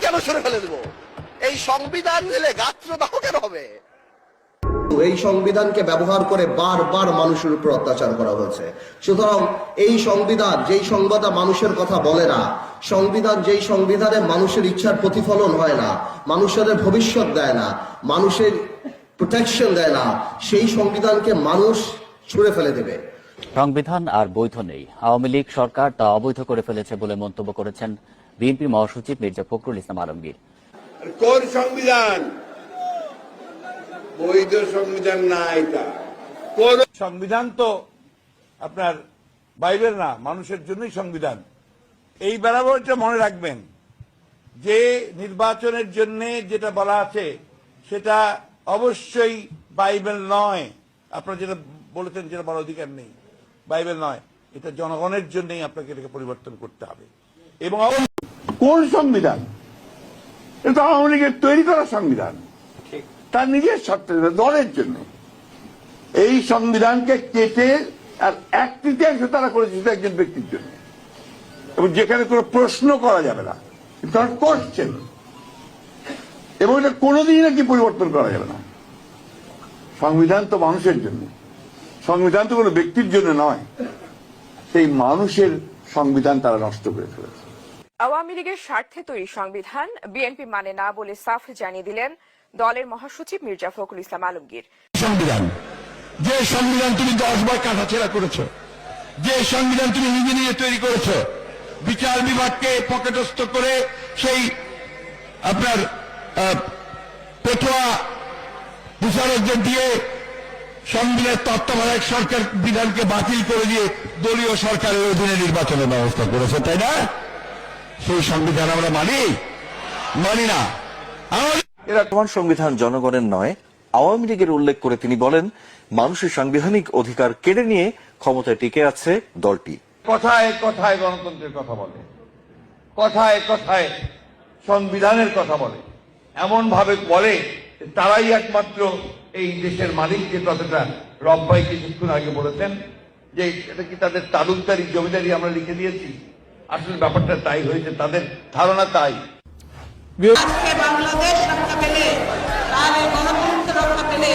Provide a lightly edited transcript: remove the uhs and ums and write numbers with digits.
কেন সরে ফেলে দেবো? এই সংবিধান দিলে গাত্রদাহ কেন হবে? এই সংবিধানকে ব্যবহার করে বারবার মানুষের উপর অত্যাচার করা হয়েছে। সুতরাং এই সংবিধান যেই সংবিধান মানুষের কথা বলে না, সংবিধান যেই সংবিধানে মানুষের ইচ্ছার প্রতিফলন হয় না, মানুষের ভবিষ্যৎ দেয় না, মানুষের প্রোটেকশন দেয় না, সেই সংবিধানকে মানুষ ছুঁড়ে ফেলে দেবে। সংবিধান আর বৈধ নেই, আওয়ামী লীগ সরকার তা অবৈধ করে ফেলেছে বলে মন্তব্য করেছেন বিএনপি মহাসচিব মির্জা ফখরুল ইসলাম আলমগীর। কোন সংবিধান? বৈধ সংবিধান না এটা। কোন সংবিধান তো আপনার বাইবেল না, মানুষের জন্যই সংবিধান। এই বরাবর এটা মনে রাখবেন যে নির্বাচনের জন্য যেটা বলা আছে সেটা অবশ্যই বাইবেল নয়। আপনারা যেটা বলেছেন যেটা বলার অধিকার নেই, বাইবেল নয়, এটা জনগণের জন্যই আপনাকে এটাকে পরিবর্তন করতে হবে। এবং কোন সংবিধান? এটা আওয়ামী লীগের তৈরি করা সংবিধান, তার নিজের স্বার্থে, দলের জন্য। এই সংবিধানকে কেটে আর 1/3 তারা করেছে শুধু একজন ব্যক্তির জন্য, এবং যেখানে কোনো প্রশ্ন করা যাবে না, কারণ করছেন, এবং এটা কোনোদিনই নাকি পরিবর্তন করা যাবে না। সংবিধান তো মানুষের জন্য, সংবিধান তো কোনো ব্যক্তির জন্য নয়। সেই মানুষের সংবিধান তারা নষ্ট করে ফেলেছে। আওয়ামী লীগের স্বার্থে তৈরি সংবিধান বিএনপি মানে না বলে সাফ জানিয়ে দিলেন দলের মহাসচিব মির্জা ফখরুল ইসলাম আলমগীর। সংবিধান, যে সংবিধান তুমি 10 বার কাটাছেড়া করেছো, যে সংবিধান তুমি নিজে নিজে তৈরি করেছো, বিচার বিভাগকে পকেটস্থ করে সেই আপনার পেটোয়া বিচারকদের দিয়ে সংবিধানের তত্ত্বাবধায়ক সরকার বিধানকে বাতিল করে দিয়ে দলীয় সরকারের অধীনে নির্বাচনের ব্যবস্থা করেছে, তাই না? সেই সংবিধান আমরা মানি না। বর্তমান সংবিধান জনগণের নয়, আওয়ামী লীগের উল্লেখ করে তিনি বলেন, মানুষের সাংবিধানিক অধিকার কেড়ে নিয়ে ক্ষমতায় টিকে আছে দলটি। কথায় কথায় গণতন্ত্রের কথা বলে, কথায় কথায় সংবিধানের কথা বলে, এমন ভাবে বলে তারাই একমাত্র এই দেশের মালিক। যে কথাটা রব ভাই কিছুক্ষণ আগে বলেছেন যে এটা কি তাদের তালুকদারি জমিদারি আমরা লিখে দিয়েছি, আসলে ব্যাপারটা তাই হয়েছে, তাদের ধারণা তাই। বাংলাদেশ রক্ষা পেলে, গণতন্ত্র রক্ষা পেলে